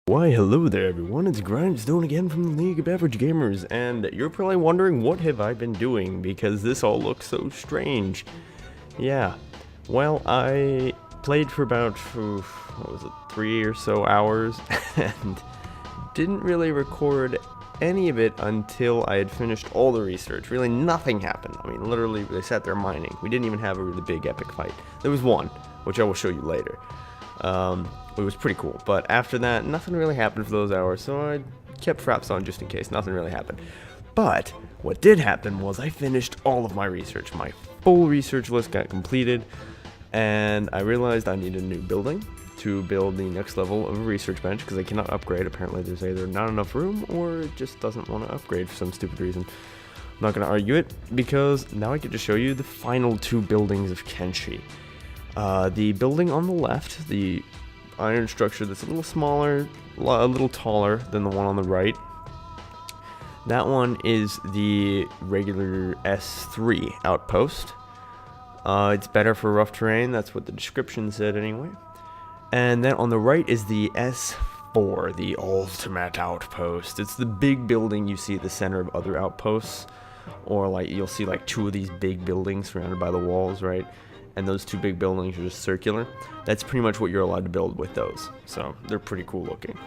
Why, hello there everyone, it's Grymestone again from the League of Average Gamers, and you're probably wondering what have I been doing, because this all looks so strange. Yeah, well, I played for about, 3 or so hours, and didn't really record any of it until I had finished all the research. Really, nothing happened. I mean, literally, they sat there mining. We didn't even have a really big epic fight. There was one, which I will show you later. It was pretty cool, but after that, nothing really happened for those hours, so I kept fraps on just in case. Nothing really happened. But what did happen was I finished all of my research. My full research list got completed, and I realized I needed a new building to build the next level of a research bench, because I cannot upgrade. Apparently there's either not enough room, or it just doesn't want to upgrade for some stupid reason. I'm not going to argue it, because now I get to show you the final two buildings of Kenshi. The building on the left, the iron structure that's a little smaller, a little taller than the one on the right. That one is the regular S3 outpost. It's better for rough terrain, that's what the description said anyway. And then on the right is the S4, the ultimate outpost. It's the big building you see at the center of other outposts, or like you'll see like two of these big buildings surrounded by the walls, right? And those two big buildings are just circular. That's pretty much what you're allowed to build with those. So they're pretty cool looking.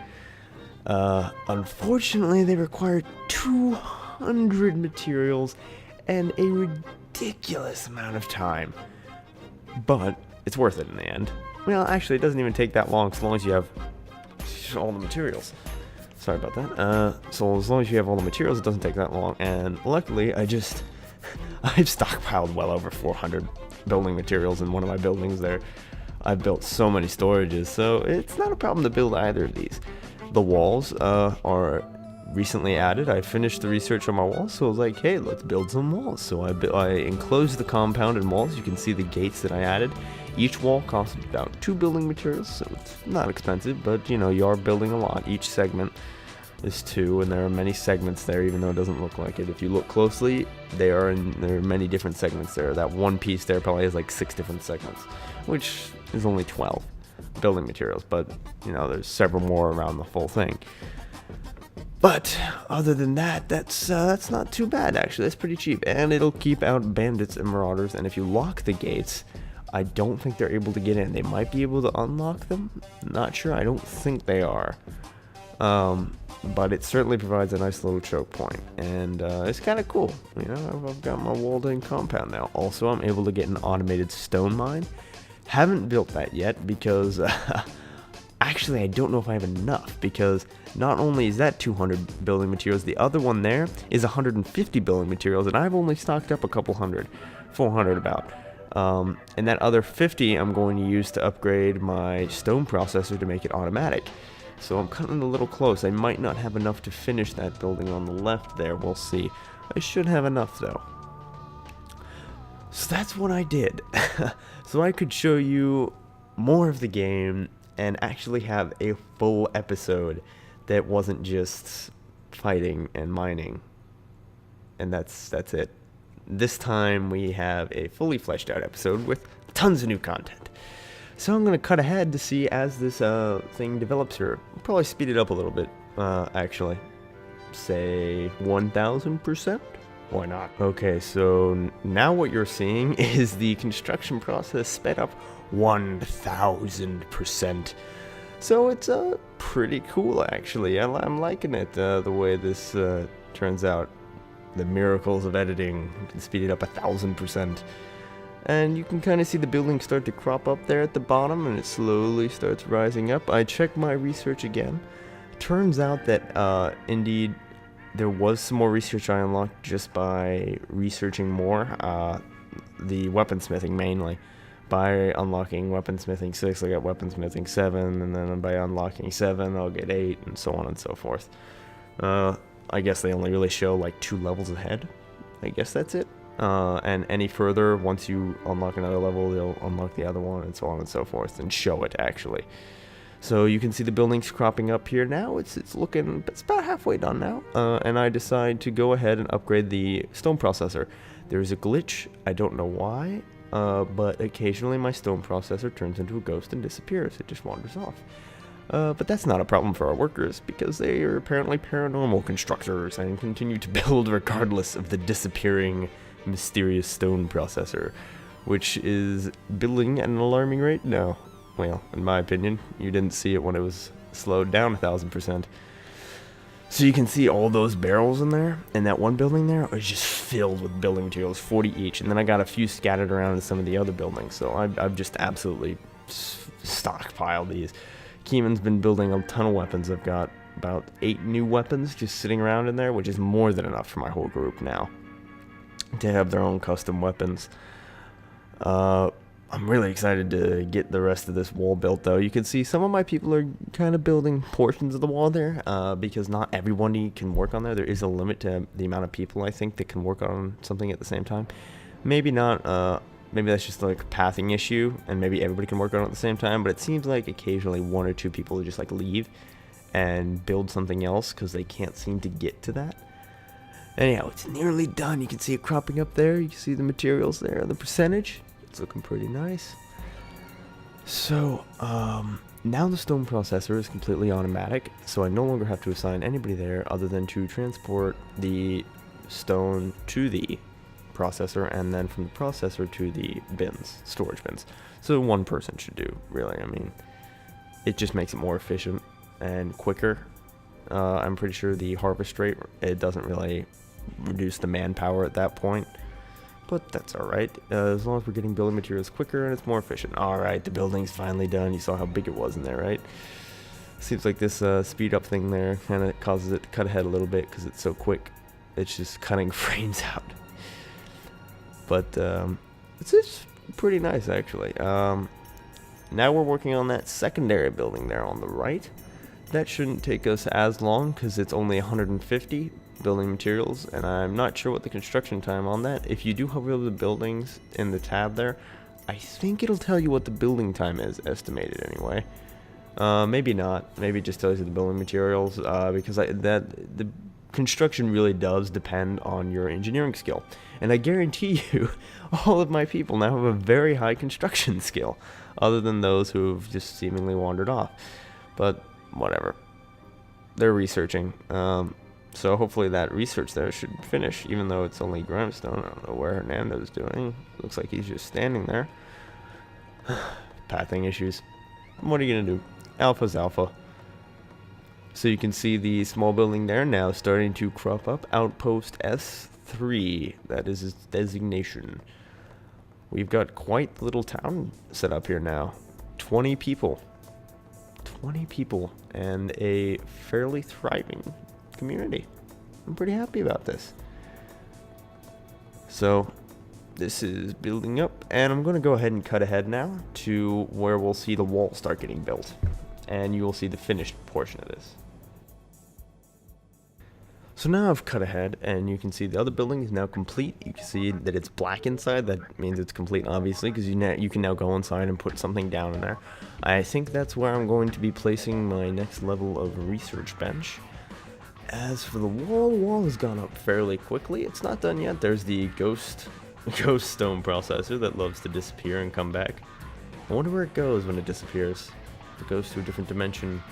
Unfortunately, they require 200 materials and a ridiculous amount of time. But it's worth it in the end. Well, actually, it doesn't even take that long, as long as you have all the materials. Sorry about that. So as long as you have all the materials, it doesn't take that long. And luckily, I've stockpiled well over 400 building materials in one of my buildings there. I've built so many storages, so it's not a problem to build either of these. The walls are recently added. I finished the research on my walls, so I was like, hey, let's build some walls. So I enclosed the compound in walls. You can see the gates that I added. Each wall costs about 2 building materials, so it's not expensive, but you know, you are building a lot. Each segment is 2, and there are many segments there, even though it doesn't look like it. If you look closely, there are many different segments there. That one piece there probably has like 6 different segments, which is only 12 building materials, but you know, there's several more around the full thing. But other than that, that's not too bad actually. That's pretty cheap, and it'll keep out bandits and marauders. And if you lock the gates, I don't think they're able to get in. They might be able to unlock them. Not sure. I don't think they are. But it certainly provides a nice little choke point, and it's kind of cool. You know, I've got my walled-in compound now. Also, I'm able to get an automated stone mine. Haven't built that yet because actually I don't know if I have enough, because not only is that 200 building materials, the other one there is 150 building materials, and I've only stocked up a couple hundred, 400 about. And that other 50 I'm going to use to upgrade my stone processor to make it automatic. So I'm cutting a little close. I might not have enough to finish that building on the left there. We'll see. I should have enough though. So that's what I did. So I could show you more of the game and actually have a full episode that wasn't just fighting and mining. And that's it. This time we have a fully fleshed out episode with tons of new content. So I'm going to cut ahead to see as this thing develops here. I'll probably speed it up a little bit, actually. Say 1000%? Why not? Okay, so now what you're seeing is the construction process sped up 1000%. So it's pretty cool, actually. I'm liking it, the way this turns out. The miracles of editing. You can speed it up 1000%. And you can kind of see the building start to crop up there at the bottom, and it slowly starts rising up. I checked my research again. Turns out that indeed there was some more research I unlocked just by researching more. The weaponsmithing mainly. By unlocking weaponsmithing 6, I got weaponsmithing 7, and then by unlocking 7, I'll get 8, and so on and so forth. I guess they only really show like 2 levels ahead. I guess that's it. And any further, once you unlock another level, they'll unlock the other one, and so on and so forth, and show it actually. So you can see the buildings cropping up here now. It's about halfway done now, and I decide to go ahead and upgrade the stone processor. There's a glitch. I don't know why. But occasionally my stone processor turns into a ghost and disappears. It just wanders off. But that's not a problem for our workers, because they are apparently paranormal constructors and continue to build regardless of the disappearing mysterious stone processor, which is building at an alarming rate now. Well, in my opinion, you didn't see it when it was slowed down 1,000%. So you can see all those barrels in there, and that one building there is just filled with building materials, 40 each, and then I got a few scattered around in some of the other buildings, so I've just absolutely stockpiled these. Keeman's been building a ton of weapons. I've got about 8 new weapons just sitting around in there, which is more than enough for my whole group now to have their own custom weapons. I'm really excited to get the rest of this wall built, though. You can see some of my people are kind of building portions of the wall there, because not everybody can work on there. There is a limit to the amount of people, I think, that can work on something at the same time. Maybe not, maybe that's just like a pathing issue, and maybe everybody can work on it at the same time, but it seems like occasionally 1 or 2 people will just like leave and build something else because they can't seem to get to that. Anyhow, it's nearly done. You can see it cropping up there. You can see the materials there, the percentage. It's looking pretty nice. So, now the stone processor is completely automatic, so I no longer have to assign anybody there other than to transport the stone to the processor, and then from the processor to the bins, storage bins. So one person should do, really. I mean, it just makes it more efficient and quicker. I'm pretty sure the harvest rate, it doesn't really reduce the manpower at that point, but that's alright, as long as we're getting building materials quicker and it's more efficient. Alright, the building's finally done. You saw how big it was in there, right? Seems like this speed up thing there kind of causes it to cut ahead a little bit because it's so quick. It's just cutting frames out. But it's just pretty nice, actually. Now we're working on that secondary building there on the right. That shouldn't take us as long because it's only 150 building materials, and I'm not sure what the construction time on that. If you do hover over the buildings in the tab there, I think it'll tell you what the building time is, estimated anyway. Maybe not. Maybe it just tells you the building materials, because the construction really does depend on your engineering skill. And I guarantee you, all of my people now have a very high construction skill, other than those who have just seemingly wandered off. But whatever. They're researching. So hopefully that research there should finish, even though it's only Grymestone. I don't know where Hernando's doing. Looks like he's just standing there. Pathing issues. What are you going to do? Alpha's alpha. So you can see the small building there now starting to crop up. Outpost S3. That is its designation. We've got quite the little town set up here now. 20 people. 20 people. And a fairly thriving community. I'm pretty happy about this. So this is building up, and I'm going to go ahead and cut ahead now to where we'll see the wall start getting built, and you will see the finished portion of this. So now I've cut ahead, and you can see the other building is now complete. You can see that it's black inside. That means it's complete, obviously, because you can now go inside and put something down in there. I think that's where I'm going to be placing my next level of research bench. As for the wall has gone up fairly quickly. It's not done yet. There's the ghost stone processor that loves to disappear and come back. I wonder where it goes when it disappears. It goes to a different dimension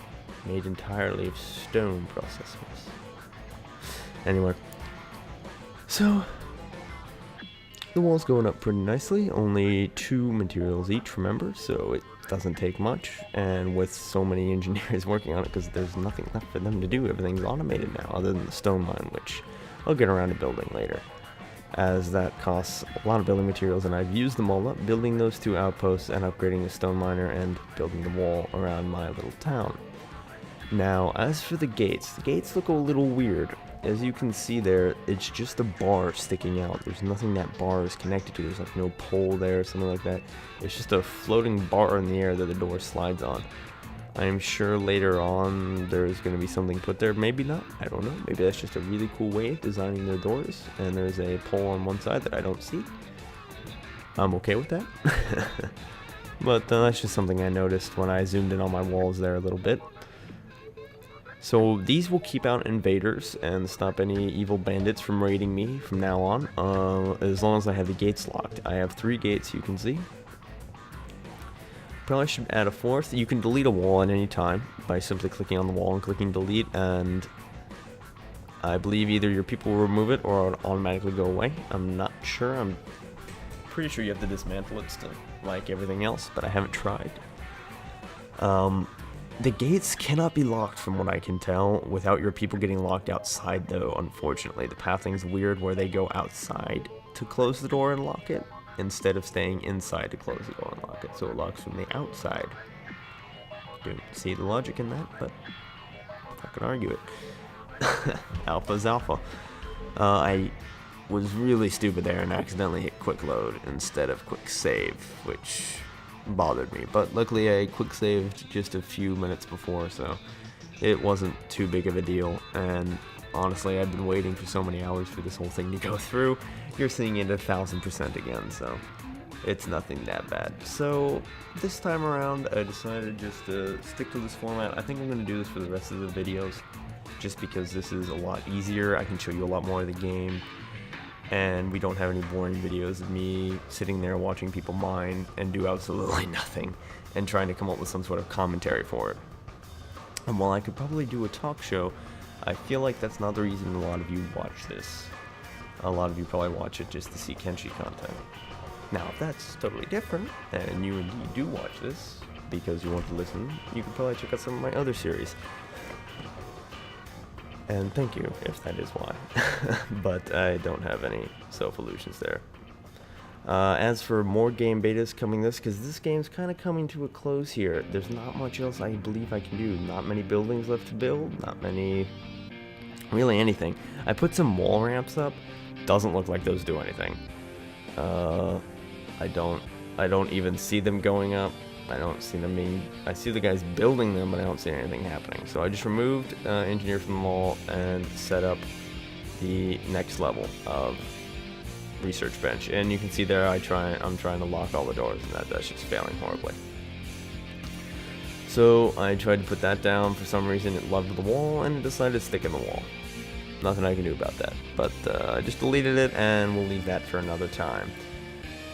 made entirely of stone processors. Anyway, so the wall's going up pretty nicely. Only 2 materials each, remember, so it doesn't take much. And with so many engineers working on it, because there's nothing left for them to do, everything's automated now, other than the stone mine, which I'll get around to building later, as that costs a lot of building materials, and I've used them all up building those 2 outposts and upgrading the stone miner and building the wall around my little town. Now, as for the gates look a little weird. As you can see there, it's just a bar sticking out. There's nothing that bar is connected to. There's like no pole there or something like that. It's just a floating bar in the air that the door slides on. I'm sure later on there's going to be something put there. Maybe not. I don't know. Maybe that's just a really cool way of designing their doors. And there's a pole on one side that I don't see. I'm okay with that. But that's just something I noticed when I zoomed in on my walls there a little bit. So these will keep out invaders and stop any evil bandits from raiding me from now on, as long as I have the gates locked. I have 3 gates, you can see. Probably should add a fourth. You can delete a wall at any time by simply clicking on the wall and clicking delete, and I believe either your people will remove it or it'll automatically go away. I'm not sure. I'm pretty sure you have to dismantle it still, like everything else, but I haven't tried. The gates cannot be locked from what I can tell without your people getting locked outside though, unfortunately. The pathing's weird where they go outside to close the door and lock it, instead of staying inside to close the door and lock it, so it locks from the outside. Don't see the logic in that, but I can argue it. Alpha's alpha. I was really stupid there and accidentally hit quick load instead of quick save, which bothered me, but luckily I quick saved just a few minutes before, so it wasn't too big of a deal. And honestly, I've been waiting for so many hours for this whole thing to go through. You're seeing it 1000% again, so it's nothing that bad. So this time around I decided just to stick to this format. I think I'm going to do this for the rest of the videos just because this is a lot easier. I can show you a lot more of the game, and we don't have any boring videos of me sitting there watching people mine and do absolutely nothing and trying to come up with some sort of commentary for it. And while I could probably do a talk show, I feel like that's not the reason a lot of you watch this. A lot of you probably watch it just to see Kenshi content. Now, if that's totally different, and you indeed do watch this because you want to listen, you can probably check out some of my other series. And thank you, if that is why. But I don't have any self-illusions there. As for more game betas coming because this game's kind of coming to a close here. There's not much else I believe I can do. Not many buildings left to build. Not many... really anything. I put some wall ramps up. Doesn't look like those do anything. I don't even see them going up. I don't see them being... I see the guys building them, but I don't see anything happening. So I just removed engineer from the wall and set up the next level of research bench. And you can see there I'm trying to lock all the doors, and that's just failing horribly. So I tried to put that down. For some reason it loved the wall and it decided to stick in the wall. Nothing I can do about that. But I just deleted it, and we'll leave that for another time.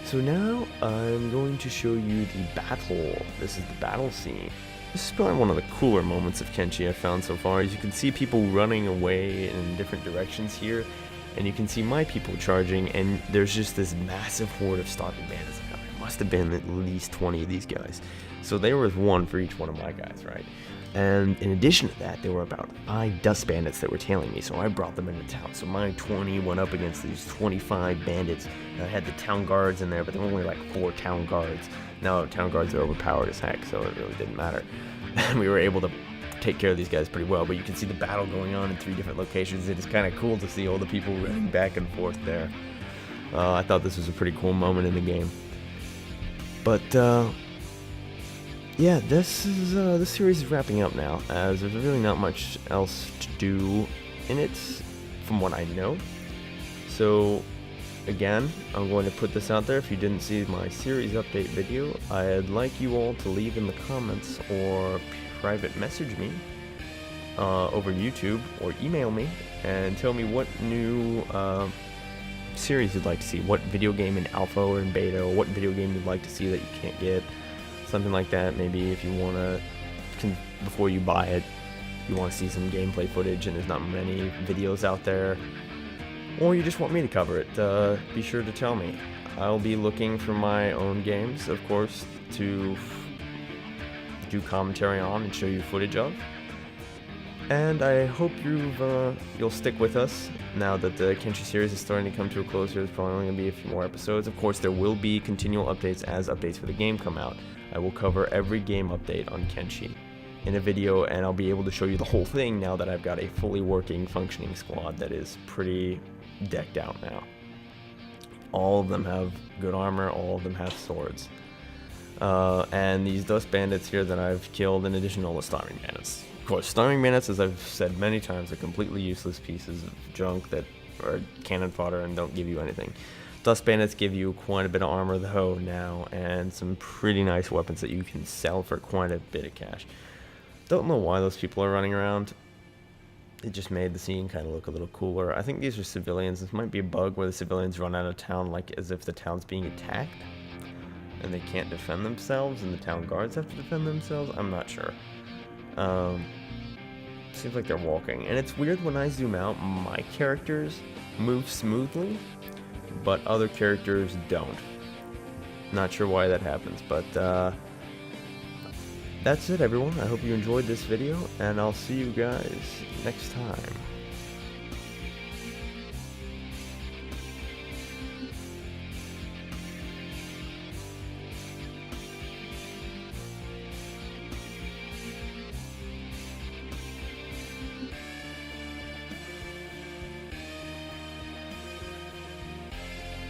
So now I'm going to show you the battle. This is the battle scene. This is probably one of the cooler moments of Kenshi I've found so far. As you can see people running away in different directions here, and you can see my people charging, and there's just this massive horde of stalking bandits. There must have been at least 20 of these guys. So there was one for each one of my guys, right? And in addition to that, there were about 5 dust bandits that were tailing me, so I brought them into town. So my 20 went up against these 25 bandits. I had the town guards in there, but there were only like 4 town guards. Now town guards are overpowered as heck, so it really didn't matter. And we were able to take care of these guys pretty well, but you can see the battle going on in 3 different locations. It is kind of cool to see all the people running back and forth there. I thought this was a pretty cool moment in the game. But, yeah, this series is wrapping up now, as there's really not much else to do in it, from what I know. So, again, I'm going to put this out there. If you didn't see my series update video, I'd like you all to leave in the comments or private message me over YouTube or email me and tell me what new series you'd like to see, what video game in alpha or in beta, or what video game you'd like to see that you can't get. Something like that. Maybe if you want to, before you buy it, you want to see some gameplay footage and there's not many videos out there, or you just want me to cover it, be sure to tell me. I'll be looking for my own games, of course, to do commentary on and show you footage of. And I hope you'll stick with us now that the Kenshi series is starting to come to a close. There's probably only going to be a few more episodes. Of course, there will be continual updates as updates for the game come out. I will cover every game update on Kenshi in a video, and I'll be able to show you the whole thing now that I've got a fully working, functioning squad that is pretty decked out now. All of them have good armor, all of them have swords. And these dust bandits here that I've killed, in addition to all the starving bandits. Of course, starving bandits, as I've said many times, are completely useless pieces of junk that are cannon fodder and don't give you anything. Dust bandits give you quite a bit of armor though now, and some pretty nice weapons that you can sell for quite a bit of cash. Don't know why those people are running around. It just made the scene kind of look a little cooler. I think these are civilians. This might be a bug where the civilians run out of town, like as if the town's being attacked. and they can't defend themselves, and the town guards have to defend themselves. I'm not sure. Seems like they're walking, and it's weird when I zoom out, my characters move smoothly, but other characters don't. Not sure why that happens, but that's it, everyone. I hope you enjoyed this video, and I'll see you guys next time.